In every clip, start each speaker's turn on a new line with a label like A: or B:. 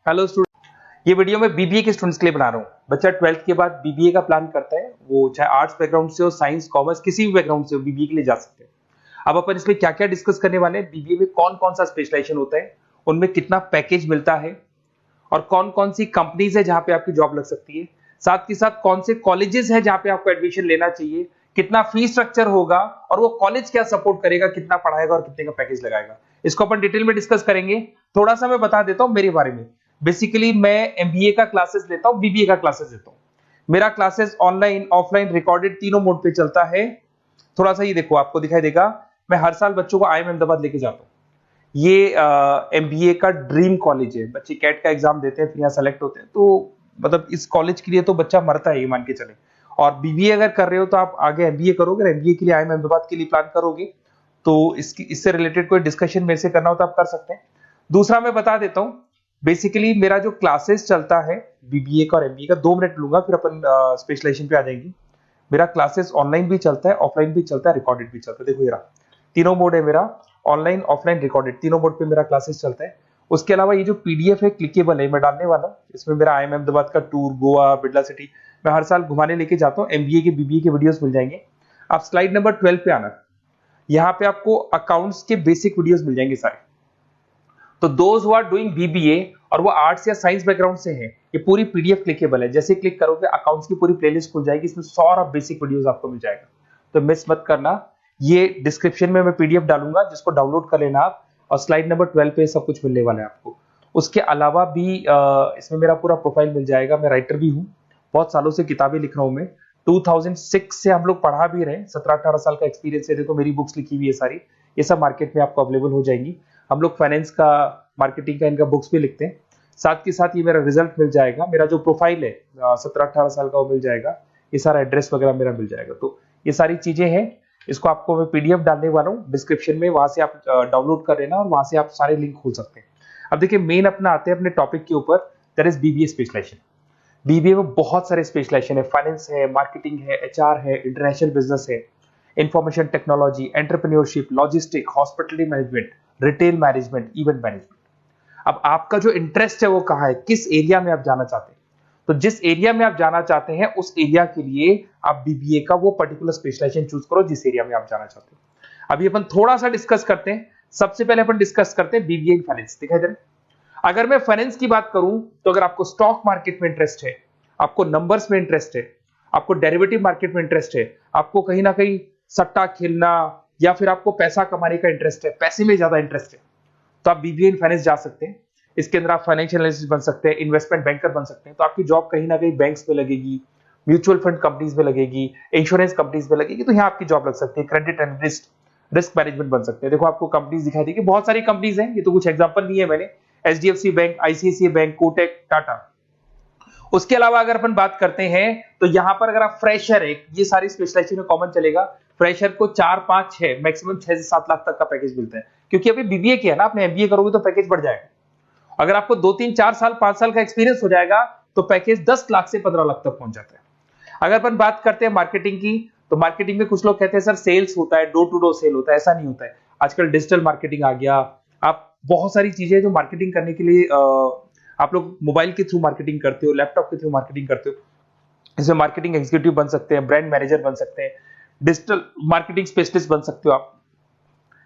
A: Hello student, ये video मैं BBA के स्टूडेंट्स के लिए बना रहा हूँ। बच्चा 12th के बाद बीबीए का प्लान करता है, वो चाहे आर्ट्स बैकग्राउंड से हो, साइंस, कॉमर्स, किसी भी बैकग्राउंड से हो, बीबीए के लिए जा सकते हैं। अब अपन इसमें क्या क्या डिस्कस करने वाले हैं, बीबीए में कौन कौन सा स्पेशलाइजेशन होता है, उनमें कितना पैकेज मिलता है और कौन कौन सी कंपनीज है जहां पे आपकी जॉब लग सकती है, साथ के साथ कौन से कॉलेजेस है जहां पे आपको एडमिशन लेना चाहिए, कितना फीस स्ट्रक्चर होगा और वो कॉलेज क्या सपोर्ट करेगा, कितना पढ़ाएगा और कितने का पैकेज लगाएगा, इसको अपन डिटेल में डिस्कस करेंगे। थोड़ा सा मैं बता देता हूं मेरे बारे में। बेसिकली मैं एमबीए का क्लासेस लेता हूं, बीबीए का क्लासेस लेता हूं। मेरा क्लासेस ऑनलाइन, ऑफलाइन, रिकॉर्डेड तीनों मोड पे चलता है। थोड़ा सा ये देखो, आपको दिखाई देगा, मैं हर साल बच्चों को आईएम अहमदाबाद लेके जाता हूँ। ये एमबीए का ड्रीम कॉलेज है। बच्चे कैट का एग्जाम देते हैं, फिर यहाँ सेलेक्ट होते हैं, तो मतलब इस कॉलेज के लिए तो बच्चा मरता है, ये मान के चले। और बीबीए अगर कर रहे हो तो आप आगे एमबीए करोगे, एमबीए के लिए आईएम अहमदाबाद के लिए प्लान करोगे, तो इससे रिलेटेड कोई डिस्कशन मेरे से करना हो तो आप कर सकते हैं। दूसरा मैं बता देता हूँ, बेसिकली मेरा जो क्लासेस चलता है बीबीए का और एमबीए का, 2 मिनट लूंगा फिर अपन स्पेशलाइजेशन पे आ जाएंगे। मेरा क्लासेस ऑनलाइन भी चलता है, ऑफलाइन भी चलता है, रिकॉर्डेड भी चलता है। देखो ये रहा, तीनों मोड है मेरा, ऑनलाइन, ऑफलाइन, रिकॉर्डेड, तीनों मोड पे मेरा क्लासेस चलता है। उसके अलावा ये जो पीडीएफ है क्लिकेबल है, मैं डालने वाला हूँ। इसमें मेरा आईएम अहमदाबाद का टूर, गोवा, बिरला सिटी, मैं हर साल घुमाने लेके जाता हूँ। एमबीए के, बीबीए के वीडियोस मिल जाएंगे। आप स्लाइड नंबर 12 पे आना, यहाँ पे आपको अकाउंट्स के बेसिक वीडियोस मिल जाएंगे सारे। तो those who are doing BBA और वो आर्ट्स या साइंस बैकग्राउंड से हैं, ये पूरी पीडीएफ क्लिकेबल है। जैसे क्लिक करोगे अकाउंट्स की पूरी प्लेलिस्ट खुल जाएगी, इसमें सारा बेसिक वीडियोस आपको मिल जाएगा, तो मिस मत करना। ये डिस्क्रिप्शन में मैं पीडीएफ डालूंगा, जिसको डाउनलोड कर लेना आप, और स्लाइड नंबर 12 पे सब कुछ मिलने वाला है आपको। उसके अलावा भी इसमें मेरा पूरा प्रोफाइल मिल जाएगा। मैं राइटर भी हूँ, बहुत सालों से किताबें लिख रहा हूँ मैं। 2006 से हम लोग पढ़ा भी रहे, 17-18 साल का एक्सपीरियंस है। देखो मेरी बुक्स लिखी हुई है सारी, ये सब मार्केट में आपको अवेलेबल हो जाएंगी। हम लोग फाइनेंस का, मार्केटिंग का, इनका बुक्स भी लिखते हैं। साथ के साथ ये मेरा रिजल्ट मिल जाएगा, मेरा जो प्रोफाइल है 17-18 साल का वो मिल जाएगा, ये सारा एड्रेस वगैरह मेरा मिल जाएगा। तो ये सारी चीजें हैं, इसको आपको मैं पीडीएफ डालने वाला हूँ डिस्क्रिप्शन में, वहां से आप डाउनलोड कर लेना और वहां से आप सारे लिंक खोल सकते हैं। अब देखिए मेन अपना आते हैं अपने टॉपिक के ऊपर, that is BBA specialization. BBA में बहुत सारे स्पेशलाइजेशन है, फाइनेंस है, मार्केटिंग है, एचआर है, इंटरनेशनल बिजनेस है, information technology, entrepreneurship, logistic, hospitality management, retail management, event management. अब आपका जो इंटरेस्ट है वो कहाँ है, किस एरिया में आप जाना चाहते हैं, तो जिस एरिया में आप जाना चाहते हैं उस एरिया के लिए आप बीबीए का वो पर्टिकुलर स्पेशलाइजेशन चूज करो जिस एरिया में आप जाना चाहते हैं। अभी अपन थोड़ा सा डिस्कस करते हैं। सबसे पहले अपन डिस्कस करते हैं बीबीए इन फाइनेंस। दिखाई दे रहा है? अगर मैं फाइनेंस की बात करूं तो अगर आपको स्टॉक मार्केट में इंटरेस्ट है, आपको नंबर्स में इंटरेस्ट है, आपको डेरिवेटिव मार्केट में इंटरेस्ट है, आपको कहीं ना कहीं सट्टा खेलना या फिर आपको पैसा कमाने का इंटरेस्ट है, पैसे में ज्यादा इंटरेस्ट है, तो आप बीबीए इन फाइनेंस जा सकते हैं। इसके अंदर आप फाइनेंशियल एनालिस्ट बन सकते हैं, इन्वेस्टमेंट बैंकर बन सकते हैं। तो आपकी जॉब कहीं ना कहीं बैंक्स में लगेगी, म्यूचुअल फंड कंपनीज में लगेगी, इंश्योरेंस कंपनीज में लगेगी, तो यहाँ आपकी जॉब लग सकती है। क्रेडिट एनालिस्ट, रिस्क मैनेजमेंट बन सकते हैं। देखो आपको कंपनीज दिखाई देगी, बहुत सारी कंपनीज हैं, ये तो कुछ एग्जांपल नहीं है मैंने, HDFC bank, ICICI bank, Kotak, Tata. उसके अलावा अगर अपन बात करते हैं तो यहाँ पर अगर आप फ्रेशर है, ये सारी स्पेशलाइजेशन में कॉमन चलेगा। फ्रेशर को 4, 5, 6, मैक्सिमम 6 से 7 लाख तक का पैकेज मिलता है, क्योंकि अभी बीबीए किया ना आपने, एमबीए करोगे तो पैकेज बढ़ जाएगा। अगर आपको 2, 3, 4 साल, 5 साल का एक्सपीरियंस हो जाएगा तो पैकेज 10 लाख से 15 लाख तक पहुंच जाता है। अगर अपन बात करते हैं मार्केटिंग की, तो मार्केटिंग में कुछ लोग कहते हैं सर सेल्स होता है, डोर टू डोर सेल होता है, ऐसा नहीं होता है। आजकल डिजिटल मार्केटिंग आ गया, आप बहुत सारी चीजें जो मार्केटिंग करने के लिए आप लोग मोबाइल के थ्रू मार्केटिंग करते हो, लैपटॉप के थ्रू मार्केटिंग करते हो। इसमें मार्केटिंग एग्जीक्यूटिव बन सकते हैं, ब्रांड मैनेजर बन सकते हैं, डिजिटल मार्केटिंग स्पेशलिस्ट बन सकते हो, आप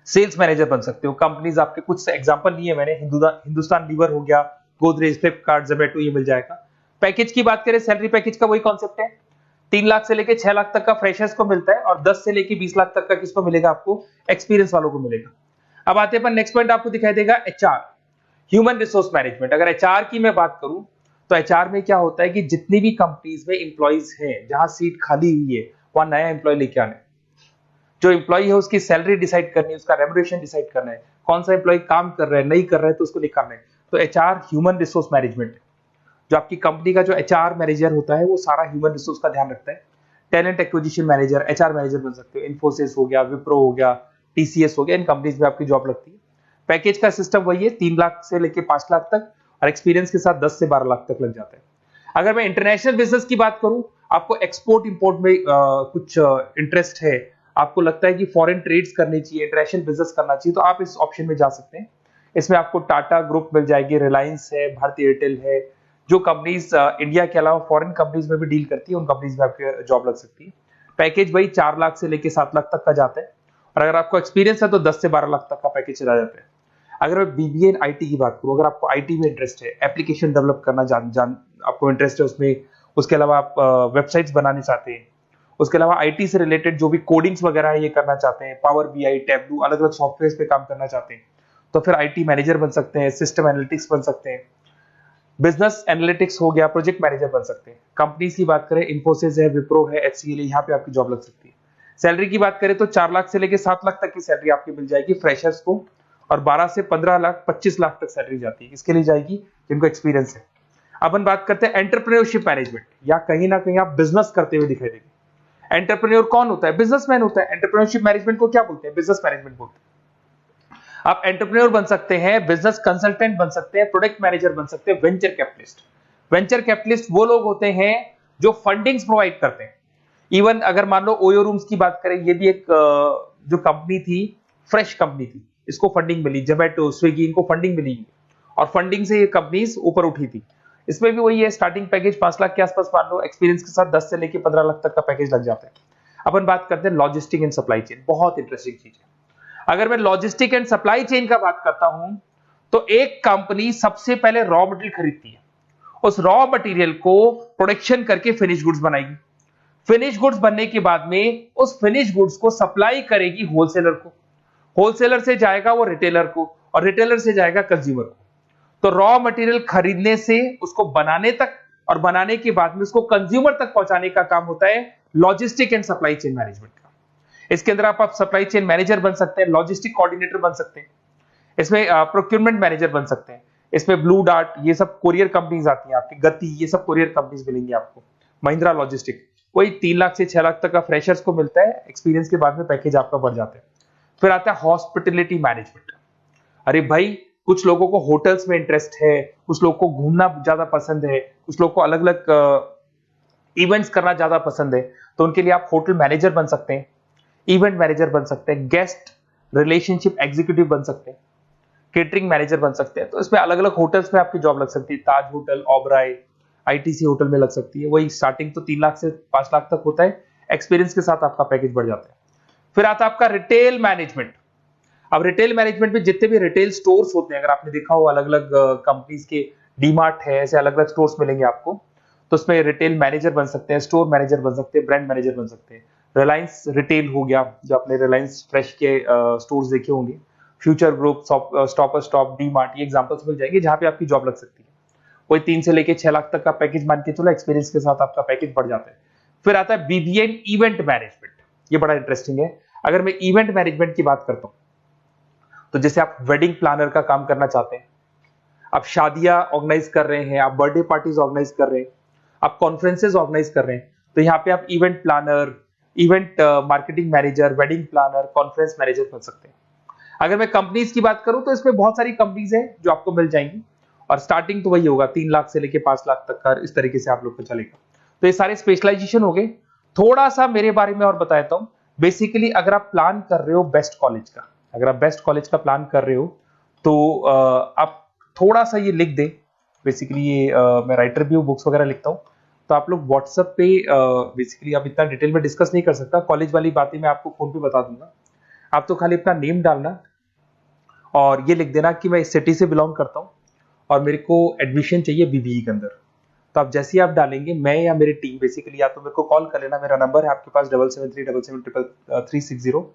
A: सेल्स मैनेजर बन सकते हो। कंपनीज आपके कुछ एग्जांपल लिए मैंने, हिंदुस्तान लीवर हो गया, गोदरेज, फ्लिपकार्ट, जोमेटो, ये मिल जाएगा। पैकेज की बात करें, सैलरी पैकेज का वही कॉन्सेप्ट है, 3 लाख से लेके 6 लाख तक का फ्रेशर्स को मिलता है और 10 से लेके 20 लाख तक का किसको मिलेगा, आपको एक्सपीरियंस वालों को मिलेगा। अब आते हैं नेक्स्ट पॉइंट, आपको दिखाई देगा एचआर, ह्यूमन रिसोर्स मैनेजमेंट। अगर एचआर की मैं बात करूं तो एचआर में क्या होता है कि जितनी भी कंपनीज में इंप्लॉइज हैं, जहां सीट खाली हुई है वहां नया इंप्लॉय लेके आना है। जो इंप्लॉय है उसकी सैलरी डिसाइड करनी है, उसका रेम्युनरेशन डिसाइड करना है, कौन सा इंप्लॉय काम कर रहा है, नहीं कर रहा है तो उसको निकालना है। तो एचआर ह्यूमन रिसोर्स मैनेजमेंट, जो आपकी कंपनी का जो एचआर मैनेजर होता है वो सारा ह्यूमन रिसोर्स का ध्यान रखता है। Talent acquisition manager, HR manager बन सकते हो। इन्फोसिस हो गया, विप्रो हो गया, टीसीएस हो गया, इन कंपनीज में आपकी जॉब लगती है। पैकेज का सिस्टम वही है, 3 लाख से लेके 5 लाख तक, और एक्सपीरियंस के साथ 10 से 12 लाख तक लग जाता है। अगर मैं इंटरनेशनल बिजनेस की बात करूं, आपको एक्सपोर्ट इंपोर्ट में कुछ इंटरेस्ट है, आपको लगता है कि फॉरेन ट्रेड्स करनी चाहिए, इंटरनेशनल बिजनेस करना चाहिए, तो आप इस ऑप्शन में जा सकते हैं। इसमें आपको टाटा ग्रुप मिल जाएगी, रिलायंस है, भारतीय एयरटेल है, जो कंपनीज इंडिया के अलावा फॉरेन कंपनीज में भी डील करती है, उन कंपनीज में आपकी जॉब लग सकती है। पैकेज वही 4 लाख से लेके 7 लाख तक का जाता है, और अगर आपको एक्सपीरियंस है तो 10 से 12 लाख तक का पैकेज चला जाता है। अगर मैं बीबीए इन आईटी की बात करूं, अगर आपको आईटी में इंटरेस्ट है, एप्लीकेशन डेवलप करना आपको इंटरेस्ट है उसमें, उसके अलावा आप वेबसाइट्स बनाने चाहते हैं, उसके अलावा आईटी से रिलेटेड जो भी कोडिंग्स वगैरह है ये करना चाहते हैं, पावर बीआई, टैबलू, अलग अलग सॉफ्टवेयर पे काम करना चाहते हैं, तो फिर आईटी मैनेजर बन सकते हैं, सिस्टम एनालिटिक्स बन सकते हैं, बिजनेस एनालिटिक्स हो गया, प्रोजेक्ट मैनेजर बन सकते हैं। कंपनीज की बात करें, इन्फोसिस है, विप्रो है, एचसीएल है, यहाँ पे आपकी जॉब लग सकती है। सैलरी की बात करें तो 4 लाख से लेके 7 लाख तक की सैलरी आपकी मिल जाएगी फ्रेशर्स को, और 12 से 15 लाख 25 लाख तक सैलरी जाती है। किसके लिए जाएगी? जिनको एक्सपीरियंस है। अपन बात करते हैं एंटरप्रेन्योरशिप मैनेजमेंट, या कहीं ना कहीं आप बिजनेस करते हुए दिखाई देंगे। एंटरप्रेन्योर कौन होता है? बिजनेसमैन होता है। एंटरप्रेन्योरशिप मैनेजमेंट को क्या बोलते हैं? बिजनेस मैनेजमेंट बोलते हैं। आप एंटरप्रेन्योर बन सकते हैं, बिजनेस कंसल्टेंट बन सकते हैं, प्रोडक्ट मैनेजर बन सकते हैं, वेंचर कैपिटलिस्ट। वेंचर कैपिटलिस्ट वो लोग होते हैं जो फंडिंग्स प्रोवाइड करते हैं। इवन अगर मान लो ओयो रूम्स की बात करें, ये भी एक जो कंपनी थी, फ्रेश कंपनी थी, इसको फंडिंग मिली, जोमेटो, स्विगी, इनको फंडिंग मिली, और फंडिंग से ये कंपनीज ऊपर उठी थी। इसमें भी वही है, स्टार्टिंग पैकेज 5 लाख के आसपास मान लो, एक्सपीरियंस के साथ 10 से लेके 15 लाख तक का पैकेज लग जाता है। अपन बात करते हैं लॉजिस्टिक एंड सप्लाई चेन, बहुत इंटरेस्टिंग चीज है। अगर मैं लॉजिस्टिक एंड सप्लाई चेन का बात करता हूं, तो एक कंपनी सबसे पहले रॉ मटेरियल खरीदती है, उस रॉ मटेरियल को प्रोडक्शन करके फिनिश गुड्स बनाएगी। फिनिश गुड्स बनने के बाद में उस फिनिश गुड्स को सप्लाई करेगी होलसेलर को, होलसेलर से जाएगा वो रिटेलर को, और रिटेलर से जाएगा कंज्यूमर को। तो रॉ मटेरियल खरीदने से उसको बनाने तक, और बनाने के बाद में उसको कंज्यूमर तक पहुंचाने का काम होता है logistic and supply chain management का। इसके अंदर आप सप्लाई चेन मैनेजर बन सकते हैं, लॉजिस्टिक कोऑर्डिनेटर बन सकते हैं, इसमें प्रोक्योरमेंट मैनेजर बन सकते हैं, इसमें ब्लू डार्ट, ये सब कोरियर कंपनीज आती हैं आपकी, गति, ये सब कोरियर कंपनीज मिलेंगी आपको, महिंद्रा लॉजिस्टिक। वही 3 लाख से 6 लाख तक का फ्रेशर्स को मिलता है, एक्सपीरियंस के बाद में पैकेज आपका बढ़ जाता है। फिर आता है हॉस्पिटलिटी मैनेजमेंट। अरे भाई, कुछ लोगों को होटल्स में इंटरेस्ट है, कुछ लोगों को घूमना ज्यादा पसंद है, कुछ लोगों को अलग अलग इवेंट्स करना ज्यादा पसंद है, तो उनके लिए आप होटल मैनेजर बन सकते हैं, इवेंट मैनेजर बन सकते हैं, गेस्ट रिलेशनशिप एग्जीक्यूटिव बन सकते हैं, केटरिंग मैनेजर बन सकते हैं। तो इसमें अलग अलग होटल्स में आपकी जॉब लग सकती है, ताज होटल, ओबराय, आईटीसी होटल में लग सकती है। वही स्टार्टिंग तो 3 लाख से 5 लाख तक होता है, एक्सपीरियंस के साथ आपका पैकेज बढ़ जाता है। फिर आता है आपका रिटेल मैनेजमेंट। अब रिटेल मैनेजमेंट में जितने भी रिटेल स्टोर्स होते हैं, अगर आपने देखा हो अलग अलग कंपनीज के, डीमार्ट है, ऐसे अलग अलग स्टोर्स मिलेंगे आपको, तो उसमें रिटेल मैनेजर बन सकते हैं, स्टोर मैनेजर बन सकते हैं, ब्रांड मैनेजर बन सकते हैं। रिलायंस रिटेल हो गया, जो आपने रिलायंस फ्रेश के स्टोर्स देखे होंगे, future group, stop stop, DMart, ये एग्जांपल्स मिल जाएंगे जहां पे आपकी जॉब लग सकती है। कोई 3 से लेके 6 लाख तक का पैकेज मान के चलो, एक्सपीरियंस के साथ आपका पैकेज बढ़ जाता है। फिर आता है बीबीए इवेंट मैनेजमेंट, ये बड़ा इंटरेस्टिंग है। अगर मैं इवेंट मैनेजमेंट की बात करता हूं, तो जैसे आप वेडिंग प्लानर का काम करना चाहते हैं, आप शादियां ऑर्गेनाइज कर रहे हैं, आप बर्थडे पार्टीज ऑर्गेनाइज कर रहे हैं, आप कॉन्फ्रेंसेज ऑर्गेनाइज कर रहे हैं, तो यहाँ पे आप event planner, event marketing manager, wedding planner, conference manager बन सकते हैं। अगर मैं कंपनीज की बात करूं, तो इसमें बहुत सारी कंपनीज हैं जो आपको मिल जाएंगी, और स्टार्टिंग तो वही होगा 3 लाख से लेके 5 लाख तक का, इस तरीके से आप लोग को चलेगा। तो ये सारे स्पेशलाइजेशन हो गए। थोड़ा सा मेरे बारे में और बताता हूं। बेसिकली अगर आप प्लान कर रहे हो बेस्ट कॉलेज का, अगर आप बेस्ट कॉलेज का प्लान कर रहे हो, तो आप थोड़ा सा ये लिख दें। बेसिकली ये मैं राइटर भी हूँ, बुक्स वगैरह लिखता हूँ, तो आप लोग व्हाट्सएप पे, बेसिकली आप इतना डिटेल में डिस्कस नहीं कर सकता, कॉलेज वाली बातें मैं आपको फोन पे बता दूंगा। आप तो खाली अपना नेम डालना और ये लिख देना कि मैं इस सिटी से बिलोंग करता हूँ और मेरे को एडमिशन चाहिए बीबीए के अंदर। तो आप जैसे ही आप डालेंगे, मैं या मेरी टीम बेसिकली, या तो मेरे को कॉल कर लेना, मेरा नंबर है आपके पास 7737773360।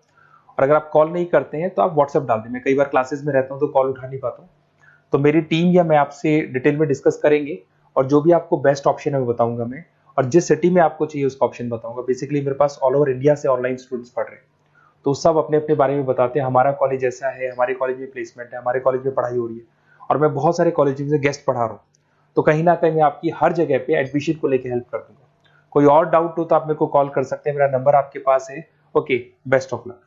A: और अगर आप कॉल नहीं करते हैं तो आप व्हाट्सएप डाल दें। मैं कई बार क्लासेस में रहता हूँ तो कॉल उठा नहीं पाता हूँ, तो मेरी टीम या मैं आपसे डिटेल में डिस्कस करेंगे, और जो भी आपको बेस्ट ऑप्शन है वो बताऊंगा मैं, और जिस सिटी में आपको चाहिए उसका ऑप्शन बताऊंगा। बेसिकली मेरे पास ऑल ओवर इंडिया से ऑनलाइन स्टूडेंट्स पढ़ रहे हैं, तो सब अपने अपने बारे में बताते हैं, हमारा कॉलेज ऐसा है, हमारे कॉलेज में प्लेसमेंट है, हमारे कॉलेज में पढ़ाई हो रही है, और मैं बहुत सारे कॉलेज में गेस्ट पढ़ा रहा हूँ। तो कहीं ना कहीं मैं आपकी हर जगह पे एडमिशन को लेकर हेल्प कर दूंगा। कोई और डाउट हो तो आप मेरे को कॉल कर सकते हैं, मेरा नंबर आपके पास है। Okay, best of luck.